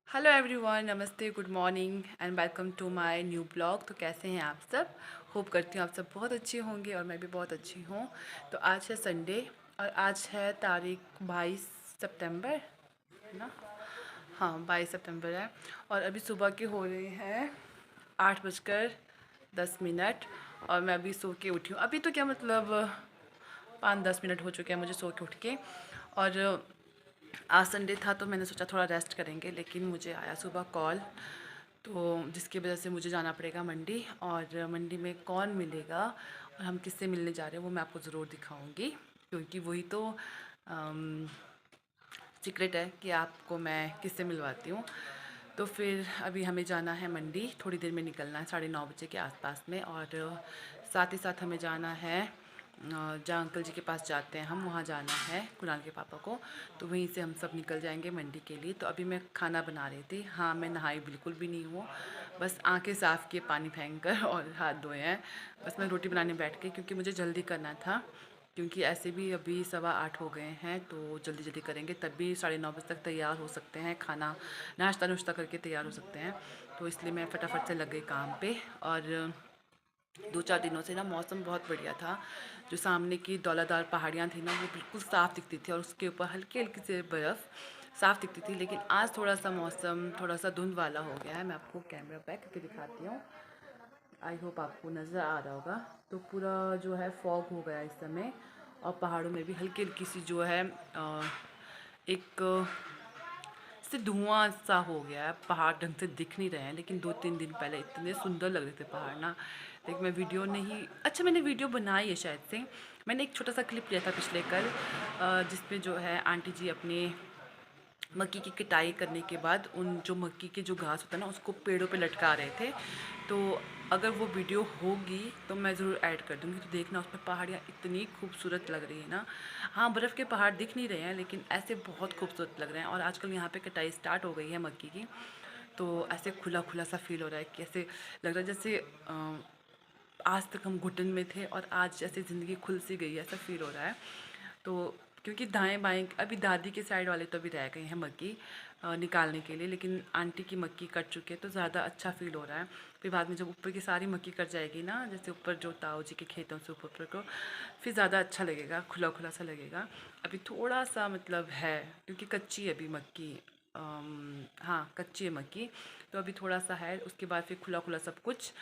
Hello everyone, नमस्ते, good morning and welcome to my new blog. तो कैसे हैं आप सब? होप करती हूँ आप सब बहुत अच्छे होंगे और मैं भी बहुत अच्छी हूँ। तो आज है संडे और आज है तारीख 22 सितंबर, है ना? हाँ, 22 सितंबर है और अभी सुबह के हो रहे हैं 8:10। और मैं अभी सो के उठी हूँ। अभी तो क्या मतलब 5-10 मिनट हो चुके हैं मुझे सो के उठ के। और आज संडे था तो मैंने सोचा थोड़ा रेस्ट करेंगे, लेकिन मुझे आया सुबह कॉल, तो जिसकी वजह से मुझे जाना पड़ेगा मंडी। और मंडी में कौन मिलेगा और हम किससे मिलने जा रहे हैं वो मैं आपको ज़रूर दिखाऊंगी, क्योंकि वही तो सीक्रेट है कि आपको मैं किससे मिलवाती हूँ। तो फिर अभी हमें जाना है मंडी, थोड़ी देर में निकलना है 9:30 बजे के आसपास में। और साथ ही साथ हमें जाना है जहाँ अंकल जी के पास जाते हैं हम, वहाँ जाना है कुणाल के पापा को। तो वहीं से हम सब निकल जाएंगे मंडी के लिए। तो अभी मैं खाना बना रही थी। हाँ, मैं नहाई बिल्कुल भी नहीं हूँ, बस आंखें साफ़ किए पानी फेंक कर और हाथ धोए हैं। बस मैं रोटी बनाने बैठ गई क्योंकि मुझे जल्दी करना था, क्योंकि ऐसे भी अभी 8:15 हो गए हैं, तो जल्दी जल्दी करेंगे तभी 9:30 बजे तक तैयार हो सकते हैं, खाना नाश्ता नुश्ता करके तैयार हो सकते हैं। तो इसलिए मैं फटाफट से लग गई काम पे। और 2-4 दिनों से ना मौसम बहुत बढ़िया था। जो सामने की दौलादार पहाड़ियाँ थी ना, वो बिल्कुल साफ़ दिखती थी और उसके ऊपर हल्की हल्की सी बर्फ़ साफ़ दिखती थी। लेकिन आज थोड़ा सा मौसम थोड़ा सा धुंध वाला हो गया है। मैं आपको कैमरा बैक करके दिखाती हूँ, आई होप आपको नज़र आ रहा होगा। तो पूरा जो है फॉग हो गया इस समय, और पहाड़ों में भी हल्की हल्की सी जो है एक से धुआं सा हो गया है। पहाड़ ढंग से दिख नहीं रहे हैं, लेकिन 2-3 दिन पहले इतने सुंदर लग रहे थे पहाड़ ना। लेकिन मैं वीडियो नहीं, अच्छा मैंने वीडियो बनाई है शायद से। मैंने एक छोटा सा क्लिप लिया था पिछले कल, जिसमें जो है आंटी जी अपने मक्की की कटाई करने के बाद उन जो मक्की के जो घास होता है ना, उसको पेड़ों पे लटका रहे थे। तो अगर वो वीडियो होगी तो मैं ज़रूर ऐड कर दूँगी, तो देखना उसमें पहाड़ियाँ इतनी खूबसूरत लग रही है ना। हाँ, बर्फ़ के पहाड़ दिख नहीं रहे हैं, लेकिन ऐसे बहुत खूबसूरत लग रहे हैं। और आजकल यहाँ पे कटाई स्टार्ट हो गई है मक्की की, तो ऐसे खुला खुला सा फील हो रहा है कि ऐसे लग रहा है जैसे आज तक हम घुटन में थे और आज जैसे ज़िंदगी खुल सी गई है, ऐसा फील हो रहा है। तो क्योंकि दाएं बाएं अभी दादी के साइड वाले तो अभी रह गए हैं मक्की निकालने के लिए, लेकिन आंटी की मक्की कट चुके हैं, तो ज़्यादा अच्छा फील हो रहा है। फिर बाद में जब ऊपर की सारी मक्की कट जाएगी ना, जैसे ऊपर जो ताऊ जी के खेतों से ऊपर को, फिर ज़्यादा अच्छा लगेगा, खुला खुला सा लगेगा। अभी थोड़ा सा मतलब है क्योंकि कच्ची है अभी मक्की। हाँ, कच्ची है मक्की, तो अभी थोड़ा सा है, उसके बाद फिर खुला खुला सब कुछ।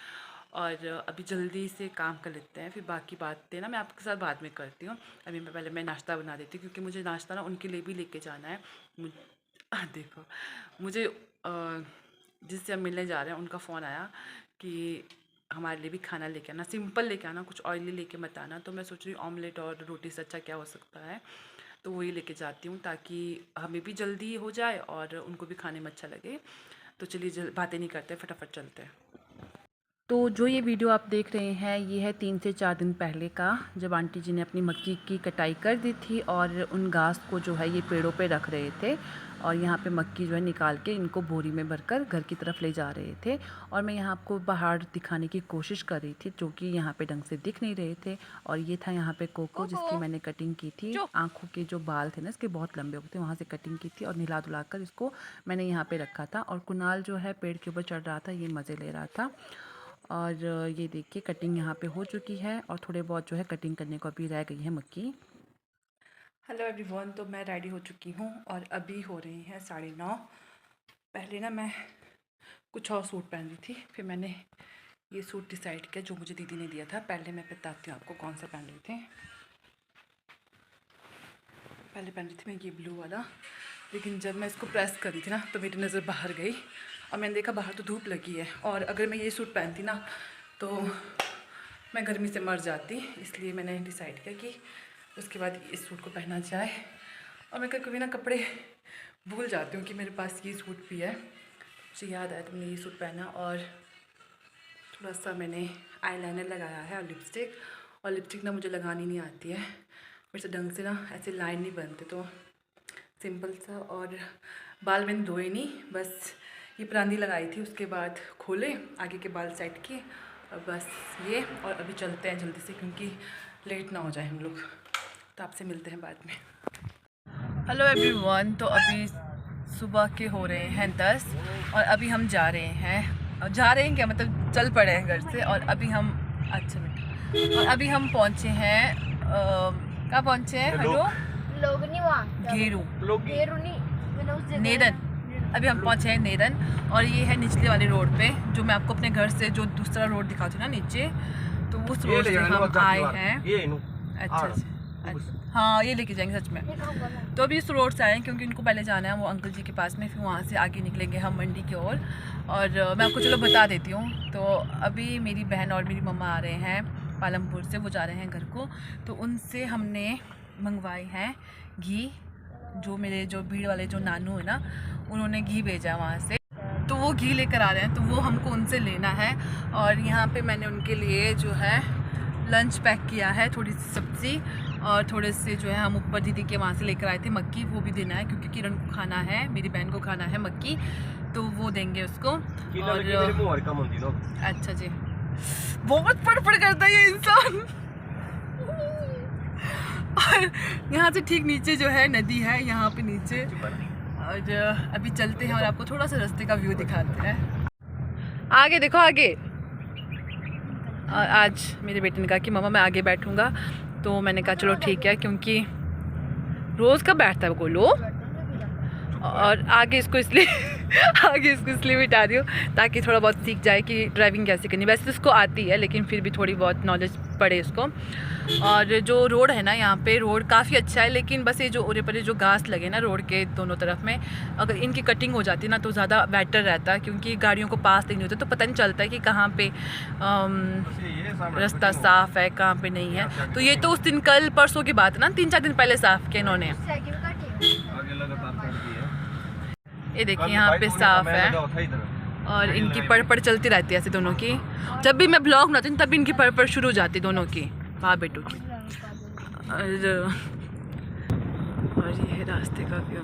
और अभी जल्दी से काम कर लेते हैं, फिर बाकी बातें ना मैं आपके साथ बाद में करती हूँ। अभी मैं नाश्ता बना देती हूँ, क्योंकि मुझे नाश्ता ना उनके लिए भी लेके जाना है। देखो, मुझे जिससे हम मिलने जा रहे हैं उनका फ़ोन आया कि हमारे लिए भी खाना लेके आना, सिंपल लेके आना, कुछ ऑयली लेके मत आना। तो मैं सोच रही हूँ ऑमलेट और रोटी से अच्छा क्या हो सकता है, तो वही लेके जाती हूँ, ताकि हमें भी जल्दी हो जाए और उनको भी खाने में अच्छा लगे। तो चलिए बातें नहीं करते, फटाफट चलते हैं। तो जो ये वीडियो आप देख रहे हैं, ये है 3 से 4 दिन पहले का, जब आंटी जी ने अपनी मक्की की कटाई कर दी थी और उन घास को जो है ये पेड़ों पे रख रहे थे। और यहाँ पे मक्की जो है निकाल के इनको बोरी में भरकर घर की तरफ ले जा रहे थे। और मैं यहाँ आपको पहाड़ दिखाने की कोशिश कर रही थी, जो कि यहाँ पे ढंग से दिख नहीं रहे थे। और ये था यहाँ पे कोको, जिसकी मैंने कटिंग की थी। आँखों के जो बाल थे ना इसके बहुत लंबे हो गए थे, वहाँ से कटिंग की थी और नहला धुला कर इसको मैंने यहाँ पे रखा था। और कुणाल जो है पेड़ के ऊपर चढ़ रहा था, ये मज़े ले रहा था। और ये देखिए कटिंग यहाँ पे हो चुकी है और थोड़े बहुत जो है कटिंग करने को अभी रह गई है मक्की। हेलो एवरीवन, तो मैं रेडी हो चुकी हूँ और अभी हो रही हैं 9:30। पहले ना मैं कुछ और सूट पहन रही थी, फिर मैंने ये सूट डिसाइड किया जो मुझे दीदी ने दिया था। पहले मैं बताती हूँ आपको कौन सा पहन रही थी। पहले पहन रही थी मैं ये ब्लू वाला, लेकिन जब मैं इसको प्रेस कर रही थी ना तो मेरी नज़र बाहर गई और मैंने देखा बाहर तो धूप लगी है, और अगर मैं ये सूट पहनती ना तो मैं गर्मी से मर जाती। इसलिए मैंने डिसाइड किया कि उसके बाद इस सूट को पहना जाए। और मैं कभी ना कपड़े भूल जाती हूँ कि मेरे पास ये सूट भी है। मुझे याद आया तो मैंने ये सूट पहना, और थोड़ा सा मैंने आईलाइनर लगाया है और लिपस्टिक। और लिपस्टिक ना मुझे लगानी नहीं आती है, मेरे से ढंग से ना ऐसे लाइन नहीं बनते, तो सिंपल सा। और बाल मैंने धोए नहीं, बस ये परांदी लगाई थी, उसके बाद खोले आगे के बाल सेट किए और बस ये। और अभी चलते हैं जल्दी से, क्योंकि लेट ना हो जाए हम लोग। तो आपसे मिलते हैं बाद में। हेलो एवरीवन, तो अभी सुबह के हो रहे हैं 10 और अभी हम जा रहे हैं। क्या मतलब चल पड़े हैं घर से। और अभी हम अच्छा बेटा और अभी हम पहुँचे हैं कहाँ पहुँचे हैं हेलो घेरू नेरन। अभी हम पहुँचे हैं नेरन और ये है निचले वाले रोड पे जो मैं आपको अपने घर से जो दूसरा रोड दिखाती हूँ ना नीचे, तो उस रोड से हम आए हैं। अच्छा हाँ ये लेके जाएंगे सच में। तो अभी इस रोड से आए हैं क्योंकि उनको पहले जाना है वो अंकल जी के पास में, फिर वहाँ से आगे निकलेंगे हम मंडी की ओर। और मैं आपको चलो बता देती हूँ। तो अभी मेरी बहन और मेरी मम्मा आ रहे हैं पालमपुर से, वो जा रहे हैं घर को। तो उनसे हमने मंगवाए हैं घी, जो मेरे जो भीड़ वाले जो नानू है ना उन्होंने घी भेजा वहाँ से, तो वो घी लेकर आ रहे हैं। तो वो हमको उनसे लेना है। और यहाँ पे मैंने उनके लिए जो है लंच पैक किया है, थोड़ी सी सब्ज़ी और थोड़े से जो है हम ऊपर दीदी के वहाँ से लेकर आए थे मक्की, वो भी देना है क्योंकि किरण को खाना है, मेरी बहन को खाना है मक्की, तो वो देंगे उसको। और अच्छा जी, बहुत पड़ करता है ये इंसान। और यहाँ से ठीक नीचे जो है नदी है, यहाँ पे नीचे। और अभी चलते हैं और आपको थोड़ा सा रास्ते का व्यू दिखाते हैं। आगे देखो आगे। और आज मेरे बेटे ने कहा कि मम्मा मैं आगे बैठूंगा, तो मैंने कहा चलो ठीक है, क्योंकि रोज़ का बैठता है गोलो। और आगे इसको इसलिए बिठा रही हूँ ताकि थोड़ा बहुत सीख जाए कि ड्राइविंग कैसे करनी। वैसे तो उसको आती है लेकिन फिर भी थोड़ी बहुत नॉलेज पड़े उसको। और जो रोड है ना यहाँ पे रोड काफ़ी अच्छा है, लेकिन बस ये जो ओरे परे जो घास लगे ना रोड के दोनों तरफ में, अगर इनकी कटिंग हो जाती ना तो ज़्यादा बेटर रहता है, क्योंकि गाड़ियों को पास नहीं होता तो पता नहीं चलता है कि कहाँ पे रास्ता साफ़ है कहाँ पे नहीं है। तो ये तो उस दिन कल परसों की बात है ना, 3-4 दिन पहले साफ़ किया इन्होंने। ये देखिए यहाँ पे साफ है और इनकी पड़ चलती रहती है ऐसे दोनों की। जब भी मैं ब्लॉग बनाती हूँ तब इनकी पड़ शुरू हो जाती दोनों की, माँ बेटों की। और ये है रास्ते का व्यू।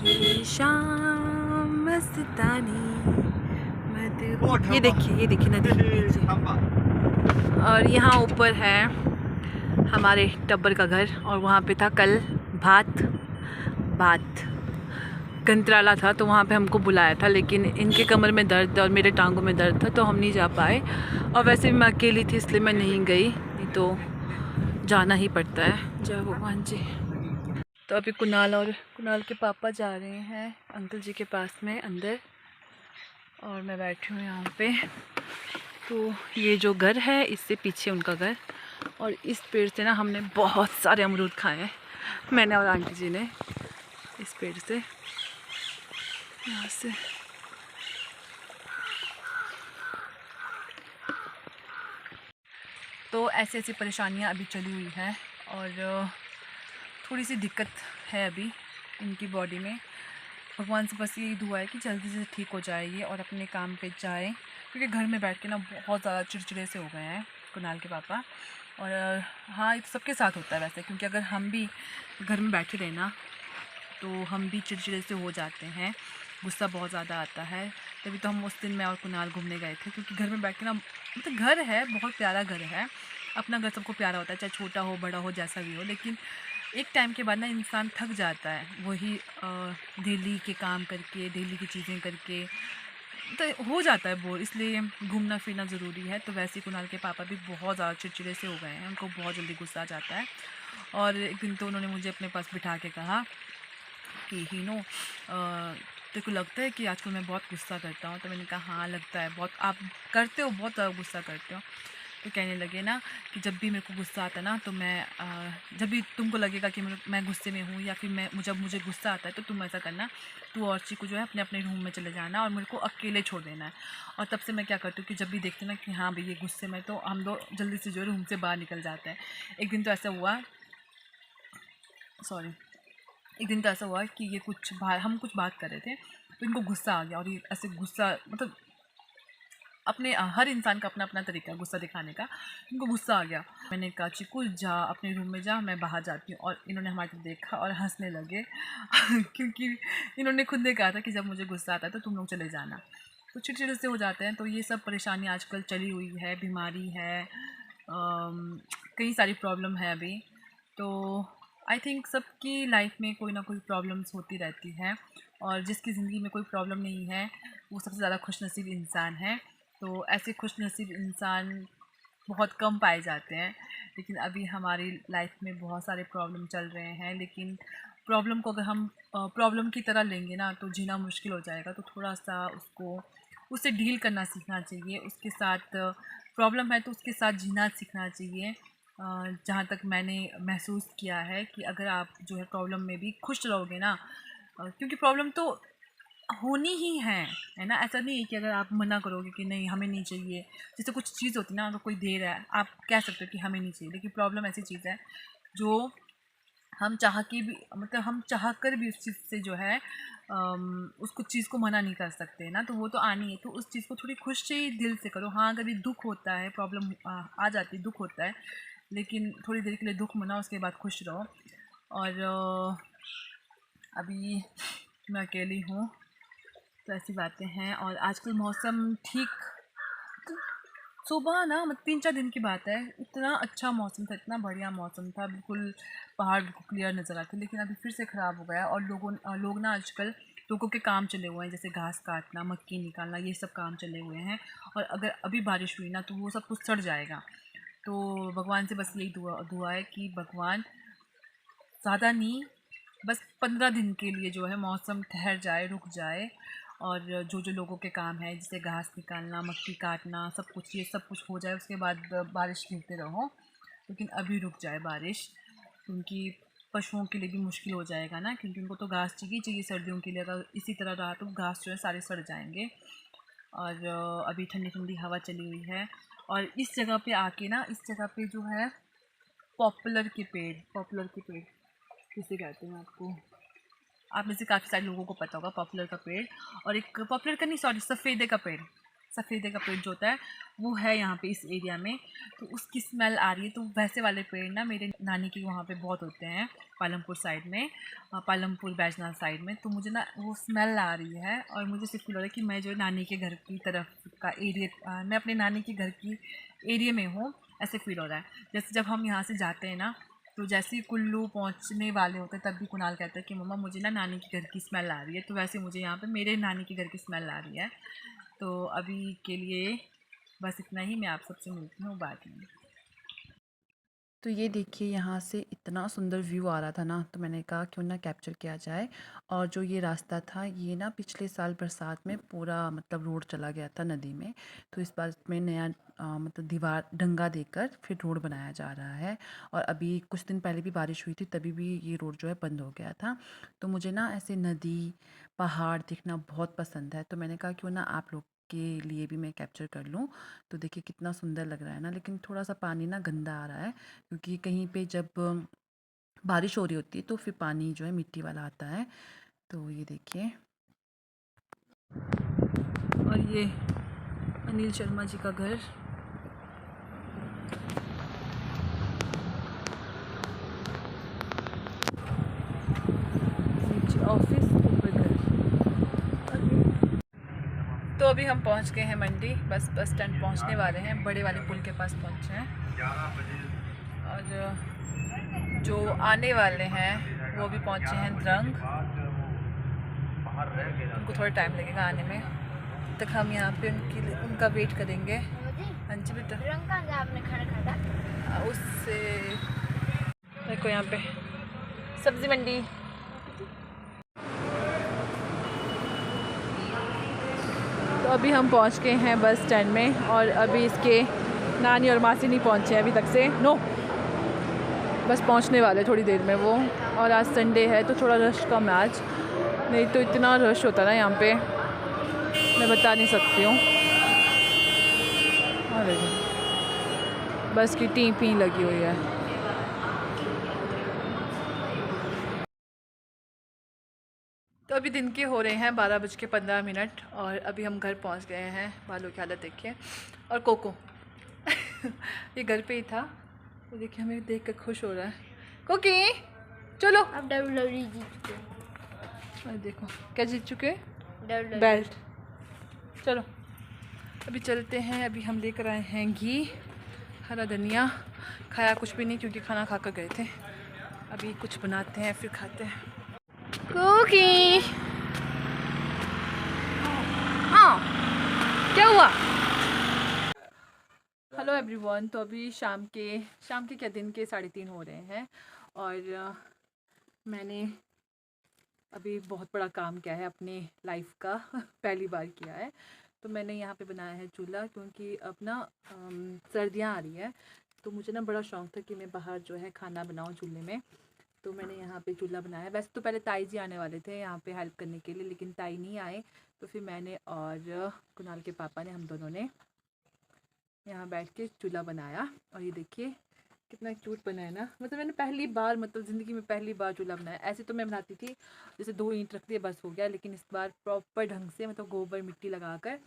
ये शाम मस्तानी, ये देखिए नदी। और यहाँ ऊपर है हमारे टब्बर का घर, और वहाँ पे था कल भात गंतराला था, तो वहाँ पे हमको बुलाया था, लेकिन इनके कमर में दर्द और मेरे टांगों में दर्द था तो हम नहीं जा पाए। और वैसे भी मैं अकेली थी इसलिए मैं नहीं गई, नहीं तो जाना ही पड़ता है। जय भगवान जी। तो अभी कुणाल के पापा जा रहे हैं अंकल जी के पास में अंदर, और मैं बैठी हूँ यहाँ पे। तो ये जो घर है इससे पीछे उनका घर, और इस पेड़ से ना हमने बहुत सारे अमरूद खाए हैं, मैंने और आंटी जी ने, इस पेड़ से यहाँ से। तो ऐसी परेशानियाँ अभी चली हुई हैं और थोड़ी सी दिक्कत है अभी इनकी बॉडी में। भगवान से बस यही दुआ है कि जल्दी से ठीक हो जाए ये और अपने काम पे जाए, क्योंकि घर में बैठ के ना बहुत ज़्यादा चिड़चिड़े से हो गए हैं कुणाल के पापा। और हाँ ये तो सबके साथ होता है वैसे, क्योंकि अगर हम भी घर में बैठे रहे ना तो हम भी चिड़चिड़े से हो जाते हैं, गुस्सा बहुत ज़्यादा आता है। तभी तो हम उस दिन मैं और कुणाल घूमने गए थे, क्योंकि घर में बैठ के ना मतलब घर है, बहुत प्यारा घर है, अपना घर सबको प्यारा होता है, चाहे छोटा हो बड़ा हो जैसा भी हो, लेकिन एक टाइम के बाद ना इंसान थक जाता है वही डेली के काम करके, डेली की चीज़ें करके, तो हो जाता है बोर, इसलिए घूमना फिरना ज़रूरी है। तो वैसे ही कुणाल के पापा भी बहुत ज़्यादा चिड़चिड़े से हो गए हैं, उनको बहुत जल्दी गुस्सा आ जाता है। और एक दिन तो उन्होंने मुझे अपने पास बिठा के कहा कि हीनो तेरे को लगता है कि आजकल मैं बहुत गुस्सा करता हूँ? तो मैंने कहा हाँ लगता है, बहुत आप करते हो, बहुत ज़्यादा गुस्सा करते हो। तो कहने लगे ना कि जब भी मेरे को गुस्सा आता ना तो मैं जब भी तुमको लगेगा कि मैं गुस्से में हूँ या फिर जब मुझे गुस्सा आता है तो तुम ऐसा करना, तू और ची को जो है अपने अपने रूम में चले जाना और मेरे को अकेले छोड़ देना है। और तब से मैं क्या करती हूँ कि जब भी देखती हूँ ना कि हाँ भाई ये गुस्से में, तो हम लोग जल्दी से जो है रूम से बाहर निकल जाते हैं। एक दिन तो ऐसा हुआ कि ये हम कुछ बात कर रहे थे तो इनको गुस्सा आ गया, और ये ऐसे गुस्सा मतलब अपने हर इंसान का अपना अपना तरीका है गुस्सा दिखाने का, इनको गुस्सा आ गया। मैंने कहा चिकू जा अपने रूम में जा, मैं बाहर जाती हूँ। और इन्होंने हमारे तरफ देखा और हंसने लगे क्योंकि इन्होंने खुद ने कहा था कि जब मुझे गुस्सा आता है तो तुम लोग चले जाना। तो चिड़चिड़े से हो जाते हैं। तो ये सब परेशानी आजकल चली हुई है, बीमारी है, कई सारी प्रॉब्लम है अभी। तो आई थिंक सबकी लाइफ में कोई ना कोई प्रॉब्लम्स होती रहती हैं, और जिसकी ज़िंदगी में कोई प्रॉब्लम नहीं है वो सबसे ज़्यादा खुशनसीब इंसान है। तो ऐसे खुशनसीब इंसान बहुत कम पाए जाते हैं। लेकिन अभी हमारी लाइफ में बहुत सारे प्रॉब्लम चल रहे हैं, लेकिन प्रॉब्लम को अगर हम प्रॉब्लम की तरह लेंगे ना तो जीना मुश्किल हो जाएगा। तो थोड़ा सा उससे डील करना सीखना चाहिए, उसके साथ प्रॉब्लम है तो उसके साथ जीना सीखना चाहिए। जहाँ तक मैंने महसूस किया है कि अगर आप जो है प्रॉब्लम में भी खुश रहोगे ना, क्योंकि प्रॉब्लम तो होनी ही है ना। ऐसा नहीं है कि अगर आप मना करोगे कि नहीं हमें नहीं चाहिए, जैसे कुछ चीज़ होती है ना, अगर कोई दे रहा है आप कह सकते हो कि हमें नहीं चाहिए, लेकिन प्रॉब्लम ऐसी चीज़ है जो हम चाह के भी, मतलब हम चाह कर भी उस चीज़ से जो है उस कुछ चीज़ को मना नहीं कर सकते ना, तो वो तो आनी है। तो उस चीज़ को थोड़ी खुश से दिल से करो। हाँ, कभी दुख होता है, प्रॉब्लम आ जाती है, दुख होता है, लेकिन थोड़ी देर के लिए दुख मनाओ, उसके बाद खुश रहो। और अभी मैं अकेली हूँ तो ऐसी बातें हैं। और आजकल मौसम ठीक, तो सुबह ना मतलब 3-4 दिन की बात है, इतना अच्छा मौसम था, इतना बढ़िया मौसम था, बिल्कुल पहाड़ बिल्कुल क्लियर नज़र आते, लेकिन अभी फिर से ख़राब हो गया। और लोग ना आजकल लोगों के काम चले हुए हैं, जैसे घास काटना, मक्की निकालना, ये सब काम चले हुए हैं। और अगर अभी बारिश हुई ना तो वो सब कुछ सड़ जाएगा। तो भगवान से बस यही दुआ है कि भगवान ज़्यादा नहीं, बस 15 दिन के लिए जो है मौसम ठहर जाए, रुक जाए, और जो लोगों के काम है जैसे घास निकालना, मक्की काटना, सब कुछ ये सब कुछ हो जाए, उसके बाद बारिश गिरते रहो। लेकिन अभी रुक जाए बारिश, क्योंकि पशुओं के लिए भी मुश्किल हो जाएगा ना, क्योंकि उनको तो घास चाहिए सर्दियों के लिए। अगर इसी तरह रहा तो घास जो है सारे सड़ जाएंगे। और अभी ठंडी ठंडी हवा चली हुई है। और इस जगह पे आके ना, इस जगह पे जो है पॉपुलर के पेड़ किसे कहते हैं आपको, आप में से काफ़ी सारे लोगों को पता होगा पॉपुलर का पेड़। और एक पॉपुलर का नहीं, सॉरी, सफ़ेदे का पेड़ जो होता है वो है यहाँ पे इस एरिया में। तो उसकी स्मेल आ रही है। तो वैसे वाले पेड़ ना मेरे नानी के वहाँ पे बहुत होते हैं, पालमपुर साइड में, पालमपुर बैजनाथ साइड में। तो मुझे ना वो स्मेल आ रही है, और मुझे सिर्फ फील हो रहा है कि मैं जो है नानी के घर की तरफ का एरिया, मैं अपने नानी के घर की एरिया में हूँ, ऐसे फील हो रहा है। जैसे जब हम यहाँ से जाते हैं ना, तो जैसे ही कुल्लू पहुँचने वाले होते हैं तब भी कुणाल कहता है कि मम्मा मुझे ना नानी के घर की स्मेल आ रही है। तो वैसे मुझे यहाँ पे मेरे नानी के घर की स्मेल आ रही है। तो अभी के लिए बस इतना ही, मैं आप सबसे मिलती हूँ बाद में। तो ये देखिए यहाँ से इतना सुंदर व्यू आ रहा था ना, तो मैंने कहा क्यों ना कैप्चर किया जाए। और जो ये रास्ता था ये ना पिछले साल बरसात में पूरा मतलब रोड चला गया था नदी में। तो इस बार में नया मतलब दीवार डंगा देकर फिर रोड बनाया जा रहा है। और अभी कुछ दिन पहले भी बारिश हुई थी, तभी भी ये रोड जो है बंद हो गया था। तो मुझे ना ऐसे नदी पहाड़ देखना बहुत पसंद है, तो मैंने कहा क्यों ना आप लोग के लिए भी मैं कैप्चर कर लूँ। तो देखिए कितना सुंदर लग रहा है ना, लेकिन थोड़ा सा पानी ना गंदा आ रहा है, क्योंकि कहीं पे जब बारिश हो रही होती है तो फिर पानी जो है मिट्टी वाला आता है। तो ये देखिए, और ये अनिल शर्मा जी का घर, नीचे ऑफिस, ऊपर घर। तो अभी हम पहुंच गए हैं मंडी, बस स्टैंड पहुंचने वाले हैं, बड़े वाले पुल के पास पहुंचे हैं। और जो आने वाले हैं वो भी पहुंचे हैं द्रंग, उनको थोड़ा टाइम लगेगा आने में। तब तक हम यहाँ पे उनका वेट करेंगे। हाँ जी बेटा, आपने खाना खाया उससे। देखो यहाँ पे सब्जी मंडी। तो अभी हम पहुँच गए हैं बस स्टैंड में, और अभी इसके नानी और मासी नहीं पहुँचे अभी तक से, नो, बस पहुँचने वाले थोड़ी देर में वो। और आज संडे है तो थोड़ा रश कम है आज, नहीं तो इतना रश होता ना यहाँ पे, मैं बता नहीं सकती हूँ। और बस की टी पी लगी हुई है। तो अभी दिन के हो रहे हैं 12:15, और अभी हम घर पहुंच गए हैं। बालों की हालत देखिए। और कोको ये घर पे ही था, तो देखिए हमें देख कर खुश हो रहा है। कोकी चलो, अब WWE जीत चुके। और देखो क्या जीत चुके, बेल्ट। चलो अभी चलते हैं। अभी हम लेकर आए हैं घी, हरा धनिया, खाया कुछ भी नहीं क्योंकि खाना खा कर गए थे। अभी कुछ बनाते हैं फिर खाते हैं। कुकी, हाँ क्या हुआ? Hello everyone. तो अभी शाम के क्या दिन के 3:30 हो रहे हैं और मैंने अभी बहुत बड़ा काम किया है अपने लाइफ का पहली बार किया है। तो मैंने यहाँ पे बनाया है चूल्हा, क्योंकि अब ना सर्दियाँ आ रही है, तो मुझे ना बड़ा शौक़ था कि मैं बाहर जो है खाना बनाऊँ चूल्हे में। तो मैंने यहाँ पे चूल्हा बनाया। वैसे तो पहले ताई जी आने वाले थे यहाँ पे हेल्प करने के लिए, लेकिन ताई नहीं आए। तो फिर मैंने और कुणाल के पापा ने, हम दोनों ने यहाँ बैठ के चूल्हा बनाया। और ये देखिए कितना क्यूट बना है ना। मतलब मैंने पहली बार, मतलब ज़िंदगी में पहली बार चूल्हा बनाया। ऐसे तो मैं बनाती थी, जैसे 2 ईंट रख दिए बस हो गया, लेकिन इस बार प्रॉपर ढंग से, मतलब गोबर मिट्टी लगाकर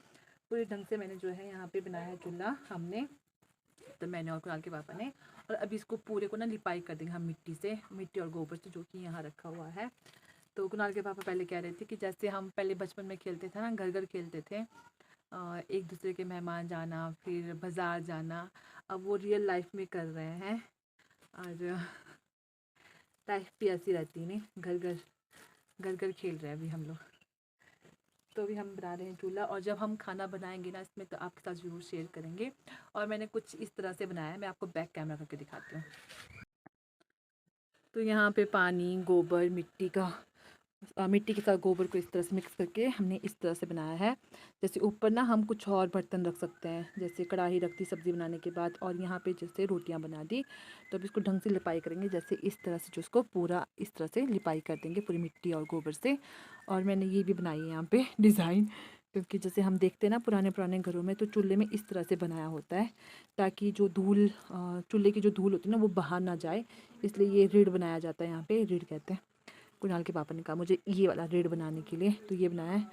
पूरे ढंग से मैंने जो है यहाँ पे बनाया है चूल्हा हमने। तो मैंने और कुणाल के पापा ने। और अभी इसको पूरे को ना लिपाई कर देंगे हम मिट्टी और गोबर से, जो कि यहाँ रखा हुआ है। तो कुणाल के पापा पहले कह रहे थे कि जैसे हम पहले बचपन में खेलते थे ना, घर घर खेलते थे, एक दूसरे के मेहमान जाना, फिर बाज़ार जाना, अब वो रियल लाइफ में कर रहे हैं। और लाइफ भी ऐसी रहती नहीं, घर घर खेल रहे हैं अभी हम लोग। तो अभी हम बना रहे हैं चूल्हा, और जब हम खाना बनाएंगे ना इसमें, तो आपके साथ ज़रूर शेयर करेंगे। और मैंने कुछ इस तरह से बनाया है, मैं आपको बैक कैमरा करके दिखाती हूँ। तो यहाँ पे पानी, गोबर, मिट्टी के साथ गोबर को इस तरह से मिक्स करके हमने इस तरह से बनाया है। जैसे ऊपर ना हम कुछ और बर्तन रख सकते हैं, जैसे कढ़ाई रख दी सब्ज़ी बनाने के बाद, और यहाँ पे जैसे रोटियां बना दी। तो अब इसको ढंग से लिपाई करेंगे, जैसे इस तरह से, जो इसको पूरा इस तरह से लिपाई कर देंगे पूरी मिट्टी और गोबर से। और मैंने ये भी बनाई है यहाँ पे डिज़ाइन, क्योंकि जैसे हम देखते हैं ना पुराने पुराने घरों में, तो चूल्हे में इस तरह से बनाया होता है, ताकि जो चूल्हे की जो धूल होती है ना, वो बाहर ना जाए। इसलिए ये रीढ़ बनाया जाता है, यहाँ पे रीढ़ कहते हैं। कुणाल के पापा ने कहा मुझे ये वाला रीढ़ बनाने के लिए, तो ये बनाया है।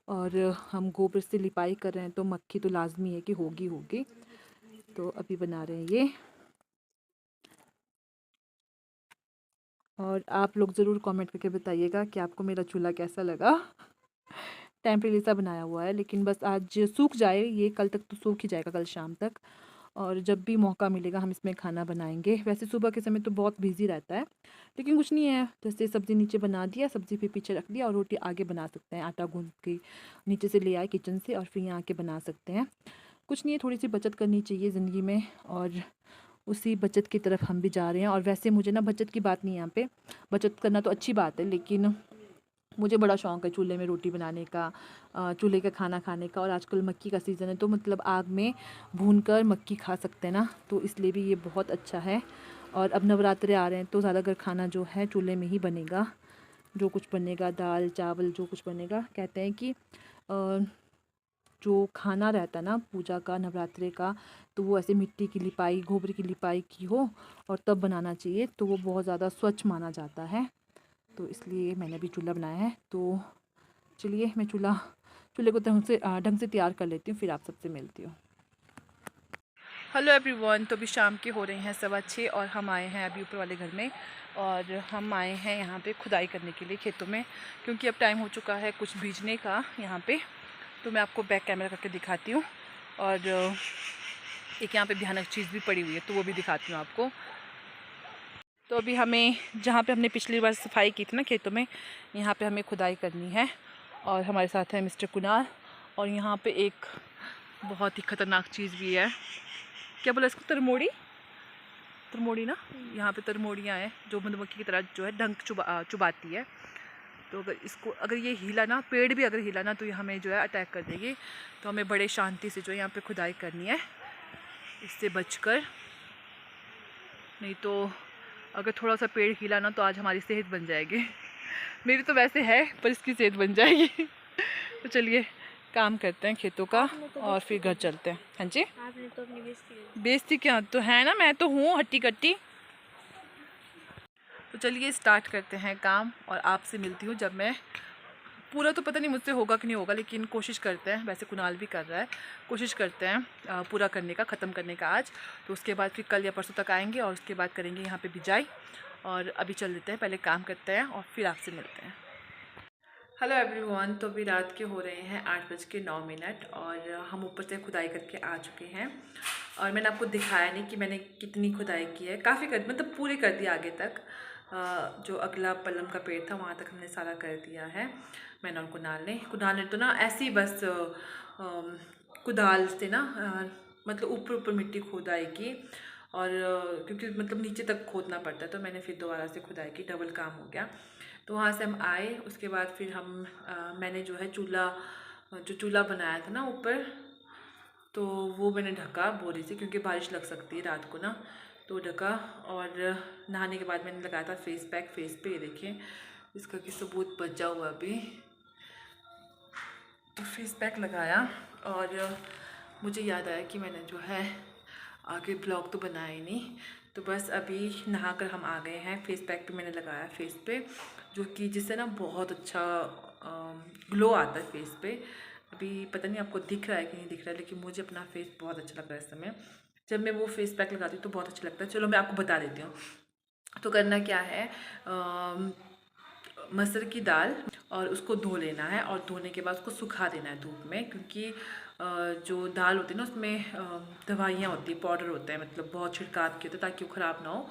और हम गोबर से लिपाई कर रहे हैं, तो मक्खी तो लाजमी है कि होगी। तो अभी बना रहे हैं ये। और आप लोग ज़रूर कमेंट करके बताइएगा कि आपको मेरा चूल्हा कैसा लगा। टेम्परेरी सा बनाया हुआ है, लेकिन बस आज सूख जाए ये, कल तक तो सूख ही जाएगा, कल शाम तक। और जब भी मौका मिलेगा हम इसमें खाना बनाएंगे। वैसे सुबह के समय तो बहुत बिजी रहता है, लेकिन कुछ नहीं है, जैसे सब्ज़ी नीचे बना दिया, सब्ज़ी फिर पीछे रख दिया, और रोटी आगे बना सकते हैं। आटा गूँध के नीचे से ले आए किचन से, और फिर यहाँ आके बना सकते हैं। कुछ नहीं है, थोड़ी सी बचत करनी चाहिए ज़िंदगी में, और उसी बचत की तरफ हम भी जा रहे हैं। और वैसे मुझे ना बचत की बात नहीं है यहाँ पे, बचत करना तो अच्छी बात है, लेकिन मुझे बड़ा शौक़ है चूल्हे में रोटी बनाने का, चूल्हे का खाना खाने का। और आजकल मक्की का सीज़न है, तो मतलब आग में भूनकर मक्की खा सकते हैं ना, तो इसलिए भी ये बहुत अच्छा है। और अब नवरात्रे आ रहे हैं, तो ज़्यादातर खाना जो है चूल्हे में ही बनेगा। जो कुछ बनेगा, दाल चावल जो कुछ बनेगा, कहते हैं कि जो खाना रहता है ना पूजा का, नवरात्रे का, तो वो ऐसे मिट्टी की लिपाई, गोबर की लिपाई की हो, और तब बनाना चाहिए, तो वो बहुत ज़्यादा स्वच्छ माना जाता है। तो इसलिए मैंने भी चूल्हा बनाया है। तो चलिए मैं चूल्हे को ढंग से तैयार कर लेती हूँ, फिर आप सबसे मिलती हूँ। Hello everyone. तो अभी शाम के हो रहे हैं 6:15, और हम आए हैं अभी ऊपर वाले घर में, और हम आए हैं यहाँ पे खुदाई करने के लिए खेतों में, क्योंकि अब टाइम हो चुका है कुछ बीजने का यहाँ पे। तो मैं आपको बैक कैमरा करके दिखाती हूँ, और एक यहाँ पे भयानक चीज़ भी पड़ी हुई है, तो वो भी दिखाती हूँ आपको। तो अभी हमें, जहाँ पे हमने पिछली बार सफाई की थी ना खेतों में, यहाँ पे हमें खुदाई करनी है। और हमारे साथ है मिस्टर कुणाल, और यहाँ पे एक बहुत ही ख़तरनाक चीज़ भी है। क्या बोला इसको? तरमोड़ी ना। यहाँ पे तरमोड़ियाँ हैं, जो मधुमक्खी की तरह जो है डंक चुबाती है। तो अगर ये हिला ना, पेड़ भी अगर हिला ना, तो ये हमें जो है अटैक कर देगी। तो हमें बड़े शांति से जो है यहाँ पे खुदाई करनी है, इससे बचकर। नहीं तो अगर थोड़ा सा पेड़ हिला ना, तो आज हमारी सेहत बन जाएगी। मेरी तो वैसे है, पर इसकी सेहत बन जाएगी। तो चलिए काम करते हैं खेतों का, और फिर घर चलते हैं। हाँ जी, आपने तो अपनी बेइज्जती क्या तो है ना, मैं तो हूँ हट्टी कट्टी। तो चलिए स्टार्ट करते हैं काम, और आपसे मिलती हूँ जब मैं पूरा, तो पता नहीं मुझसे होगा कि नहीं होगा, लेकिन कोशिश करते हैं। वैसे कुणाल भी कर रहा है, कोशिश करते हैं पूरा करने का, ख़त्म करने का आज। तो उसके बाद फिर कल या परसों तक आएंगे, और उसके बाद करेंगे यहाँ पे बिजाई। और अभी चल देते हैं, पहले काम करते हैं, और फिर आपसे मिलते हैं। Hello everyone. तो अभी रात के हो रहे हैं 8:09, और हम ऊपर से खुदाई करके आ चुके हैं। और मैंने आपको दिखाया नहीं कि मैंने कितनी खुदाई की है, काफ़ी मतलब पूरी कर दी आगे तक। जो अगला पलम का पेड़ था वहाँ तक हमने सारा कर दिया है, मैंने और कुणाल ने तो ना ऐसे ही बस कुदाल से ना मतलब ऊपर ऊपर मिट्टी खोदाई की, और क्योंकि मतलब नीचे तक खोदना पड़ता है तो मैंने फिर दोबारा से खुदाई की, डबल काम हो गया। तो वहाँ से हम आए, उसके बाद फिर मैंने जो है चूल्हा बनाया था ना ऊपर, तो वो मैंने ढका बोरी से क्योंकि बारिश लग सकती है रात को ना, तो ढका। और नहाने के बाद मैंने लगाया था फेस पैक फेस पे, ये देखिए इसका कि सबूत बचा हुआ अभी। तो फेस पैक लगाया और मुझे याद आया कि मैंने जो है आगे ब्लॉग तो बनाया ही नहीं, तो बस अभी नहाकर हम आ गए हैं। फेस पैक भी मैंने लगाया फेस पे, जो कि जिससे ना बहुत अच्छा ग्लो आता है फेस पे। अभी पता नहीं आपको दिख रहा है कि नहीं दिख रहा है, लेकिन मुझे अपना फेस बहुत अच्छा लग रहा है इस समय। जब मैं वो फेस पैक लगाती हूँ तो बहुत अच्छा लगता है। चलो मैं आपको बता देती हूँ। तो करना क्या है, मसूर की दाल और उसको धो लेना है, और धोने के बाद उसको सुखा देना है धूप में, क्योंकि जो दाल होती है ना उसमें दवाइयाँ होती है, पाउडर होता है, मतलब बहुत छिड़काव के होते हैं ताकि वो ख़राब ना हो।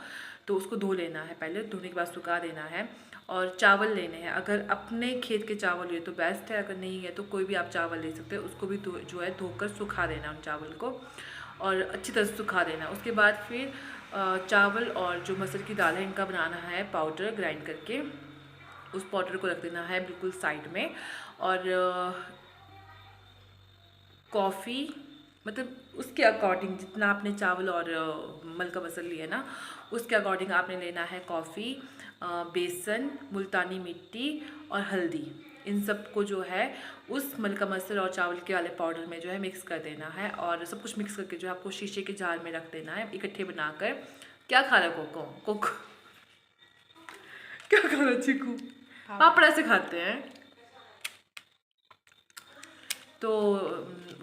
तो उसको धो लेना है पहले, धोने के बाद सुखा देना है। और चावल लेने हैं, अगर अपने खेत के चावल लिए तो बेस्ट है, अगर नहीं है तो कोई भी आप चावल ले सकते हैं। उसको भी जो है धोकर सुखा देना उन चावल को, और अच्छी तरह से सुखा देना। उसके बाद फिर चावल और जो मसूर की दाल है इनका बनाना है पाउडर ग्राइंड करके, उस पाउडर को रख देना है बिल्कुल साइड में। और कॉफ़ी मतलब उसके अकॉर्डिंग जितना आपने चावल और मलका मसल लिया ना, उसके अकॉर्डिंग आपने लेना है कॉफ़ी, बेसन, मुल्तानी मिट्टी और हल्दी। इन सब को जो है उस मलका मसल और चावल के वाले पाउडर में जो है मिक्स कर देना है, और सब कुछ मिक्स करके जो है आपको शीशे के जार में रख देना है इकट्ठे बनाकर। क्या खा रहा है कोको? क्या खा रहा है चीकू? पापड़ ऐसे खाते हैं। तो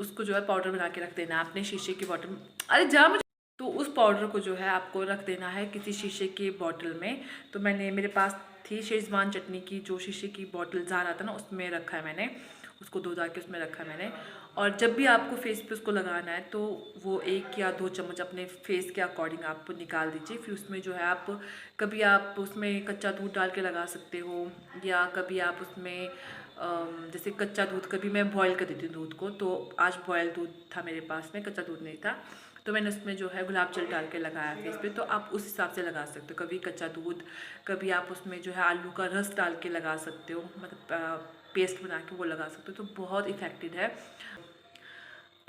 उसको जो है पाउडर बना के रख देना है अपने शीशे की बॉटल में। अरे जा मुझे। तो उस पाउडर को जो है आपको रख देना है किसी शीशे के बॉटल में। तो मेरे पास थी शेजवान चटनी की जो शीशे की बॉटल जार आता ना, उसमें रखा है मैंने, उसको धो धा के उसमें रखा है मैंने। और जब भी आपको फेस पे उसको लगाना है तो वो 1 या 2 चम्मच अपने फेस के अकॉर्डिंग आप निकाल दीजिए। फिर उसमें जो है कभी आप उसमें कच्चा दूध डाल के लगा सकते हो, या कभी आप उसमें जैसे कच्चा दूध, कभी मैं बॉयल कर देती हूँ दूध को, तो आज बॉयल दूध था मेरे पास में, कच्चा दूध नहीं था, तो मैंने उसमें जो है गुलाब जल डाल के लगाया फेस पे। तो आप उस हिसाब से लगा सकते हो, कभी कच्चा दूध, कभी आप उसमें जो है आलू का रस डाल के लगा सकते हो, मतलब पेस्ट बना के वो लगा सकते हो। तो बहुत इफ़ेक्टिव है,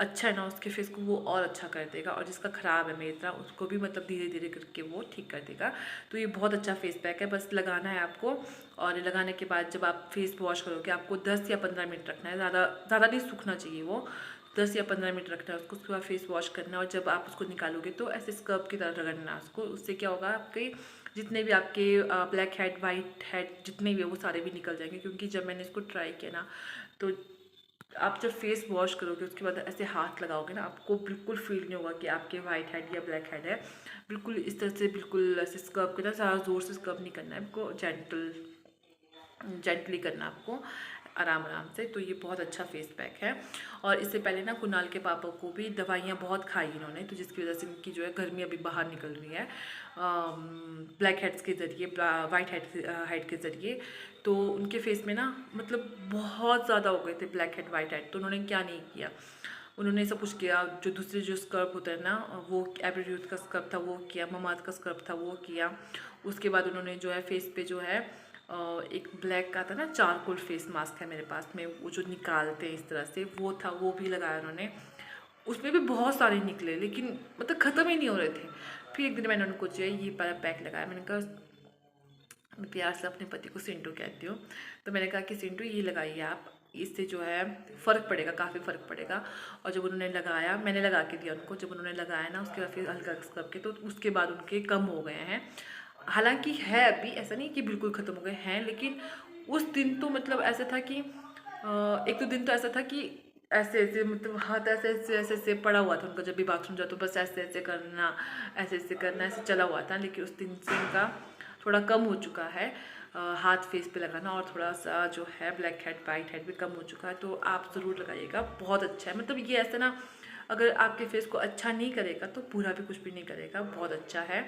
अच्छा है ना, उसके फेस को वो और अच्छा कर देगा, और जिसका ख़राब है मेरी तरह उसको भी मतलब धीरे धीरे करके वो ठीक कर देगा। तो ये बहुत अच्छा फेस पैक है, बस लगाना है आपको। और लगाने के बाद जब आप फेस वॉश करोगे आपको 10 या 15 मिनट रखना है, ज़्यादा नहीं सूखना चाहिए वो, 10 या 15 मिनट रखना है उसको। उसके बाद फेस वॉश करना है, और जब आप उसको निकालोगे तो ऐसे स्क्रब की तरह रगड़ना उसको। उससे क्या होगा, आपके जितने भी आपके ब्लैक हेड वाइट हेड जितने भी है वो सारे भी निकल जाएंगे। क्योंकि जब मैंने इसको ट्राई किया ना, तो आप जब फेस वॉश करोगे उसके बाद ऐसे हाथ लगाओगे ना, आपको बिल्कुल फील नहीं होगा कि आपके वाइट हेड या ब्लैक हेड है। बिल्कुल इस तरह से बिल्कुल ऐसे स्क्रब करना, ज़्यादा ज़ोर से स्क्रब नहीं करना है आपको, जेंटली करना आपको, आराम आराम से। तो ये बहुत अच्छा फेस पैक है। और इससे पहले ना कुणाल के पापा को भी दवाइयाँ बहुत खाई इन्होंने, तो जिसकी वजह से इनकी जो है गर्मी अभी बाहर निकल रही है ब्लैक हेड्स के ज़रिए, वाइट हेड के ज़रिए। तो उनके फेस में ना मतलब बहुत ज़्यादा हो गए थे ब्लैक हेड वाइट हेड। तो उन्होंने क्या नहीं किया, उन्होंने सब कुछ किया। जो दूसरे जो स्क्रब होता है ना, वो एवरीयूथ का स्क्रब था वो किया, ममात का स्क्रब था वो किया। उसके बाद उन्होंने जो है फेस पे जो है एक ब्लैक का था ना, चारकोल फेस मास्क है मेरे पास में, वो जो निकालते हैं इस तरह से, वो था, वो भी लगाया उन्होंने। उसमें भी बहुत सारे निकले, लेकिन मतलब ख़त्म ही नहीं हो रहे थे। फिर एक दिन मैंने उनको जो है ये वाला पैक लगाया। मैंने कहा, मैं प्यार से अपने पति को सिंटू कहती हूँ, तो मैंने कहा कि सिंटू ये लगाइए आप, इससे जो है फ़र्क पड़ेगा, काफ़ी फ़र्क पड़ेगा। और जब उन्होंने लगाया, मैंने लगा के दिया उनको, जब उन्होंने लगाया ना उसके बाद फिर हल्का स्क्रब के, तो उसके बाद उनके कम हो गए हैं। हालांकि है अभी, ऐसा नहीं कि बिल्कुल ख़त्म हो गए हैं, लेकिन उस दिन तो मतलब ऐसा था कि 1-2 दिन तो ऐसा था कि ऐसे ऐसे मतलब हाथ ऐसे ऐसे ऐसे ऐसे पड़ा हुआ था उनका। जब भी बाथरूम जाओ तो बस ऐसे ऐसे करना, ऐसे ऐसे करना, ऐसे चला हुआ था। लेकिन उस दिन से उनका थोड़ा कम हो चुका है हाथ फेस पे लगाना, और थोड़ा सा जो है ब्लैक हेड वाइट हेड भी कम हो चुका है। तो आप ज़रूर लगाइएगा, बहुत अच्छा है। मतलब ये ऐसा ना, अगर आपके फेस को अच्छा नहीं करेगा तो पूरा भी कुछ भी नहीं करेगा, बहुत अच्छा है।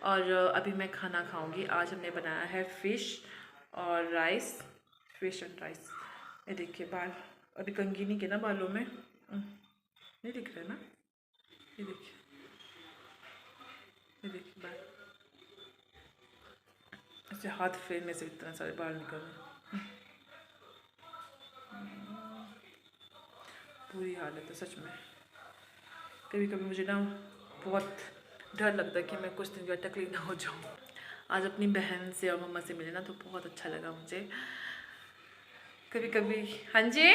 और अभी मैं खाना खाऊंगी। आज हमने बनाया है फ़िश और राइस, फ़िश एंड राइस। ये देखिए बाल अभी कंघी नहीं किया ना बालों में, नहीं दिख रहा है ना, ये देखिए, ये देखिए बाल, ऐसे हाथ फेरने से इतना सारे बाल निकल रहे, बुरी हालत है सच में। कभी कभी मुझे ना बहुत डर लगता है कि मैं कुछ दिन जो तकलीफ ना हो जाऊँ। आज अपनी बहन से और मम्मा से मिले ना तो बहुत अच्छा लगा मुझे। कभी कभी, हाँ जी,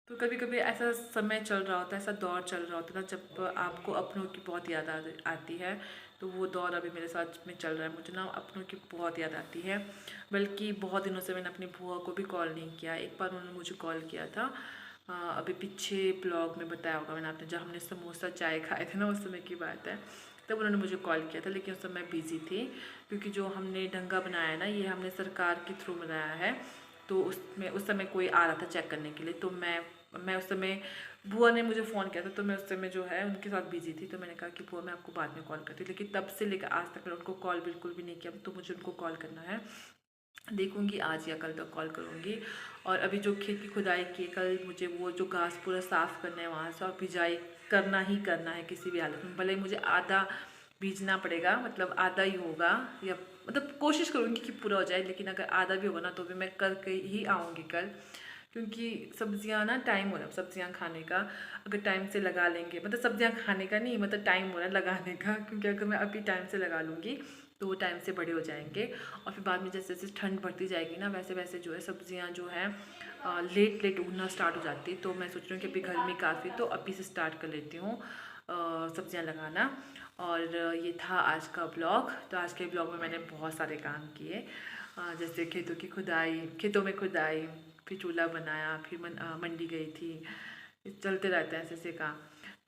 तो कभी कभी ऐसा समय चल रहा होता है, ऐसा दौर चल रहा होता है ना जब आपको अपनों की बहुत याद आती है। तो वो दौर अभी मेरे साथ में चल रहा है। मुझे ना अपनों की बहुत याद आती है। बल्कि बहुत दिनों से मैंने अपनी बुआ को भी कॉल नहीं किया। एक बार उन्होंने मुझे कॉल किया था, अभी पीछे ब्लॉग में बताया होगा मैंने आपने, जब हमने समोसा चाय खाए थे ना, उस समय की बात है। तब उन्होंने मुझे कॉल किया था, लेकिन उस समय बिज़ी थी। क्योंकि जो हमने ढंगा बनाया है ना, ये हमने सरकार के थ्रू बनाया है। तो उसमें उस समय कोई आ रहा था चेक करने के लिए, तो मैं उस समय, बुआ ने मुझे फ़ोन किया था, तो मैं उस समय जो है उनके साथ बिज़ी थी। तो मैंने कहा कि बुआ मैं आपको बाद में कॉल करती हूँ। लेकिन तब से लेकर आज तक मैंने उनको कॉल बिल्कुल भी नहीं किया। तो मुझे उनको कॉल करना है, देखूंगी आज या कल तक कॉल करूँगी। और अभी जो खेत की खुदाई की, कल मुझे वो जो घास पूरा साफ़ करना है वहाँ से, और बिजाई करना ही करना है किसी भी हालत में। भले ही मुझे आधा बीजना पड़ेगा, मतलब आधा ही होगा, या मतलब कोशिश करूँगी कि पूरा हो जाए। लेकिन अगर आधा भी होगा ना तो भी मैं करके ही आऊँगी कल। क्योंकि सब्जियां ना टाइम हो रहा है सब्जियां खाने का। अगर टाइम से लगा लेंगे, मतलब सब्जियां खाने का नहीं, मतलब टाइम हो रहा है लगाने का। क्योंकि अगर मैं अभी टाइम से लगा लूँगी तो वो टाइम से बड़े हो जाएंगे। और फिर बाद में जैसे जैसे ठंड बढ़ती जाएगी ना, वैसे वैसे जो है सब्जियां जो है लेट लेट उगना स्टार्ट हो जाती है। तो मैं सोच रही हूँ कि अभी गर्मी काफ़ी, तो अभी से स्टार्ट कर लेती हूँ सब्जियां लगाना। और ये था आज का ब्लॉग। तो आज के ब्लॉग में मैंने बहुत सारे काम किए, जैसे खेतों की खुदाई, खेतों में खुदाई, फिर चूल्हा बनाया, फिर मंडी गई थी। चलते रहते हैं ऐसे ऐसे काम।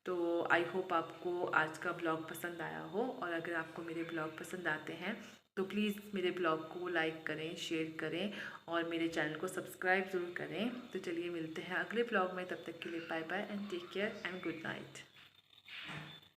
तो आई होप आपको आज का ब्लॉग पसंद आया हो। और अगर आपको मेरे ब्लॉग पसंद आते हैं तो प्लीज़ मेरे ब्लॉग को लाइक करें, शेयर करें और मेरे चैनल को सब्सक्राइब ज़रूर करें। तो चलिए मिलते हैं अगले ब्लॉग में, तब तक के लिए bye bye and take care and good night.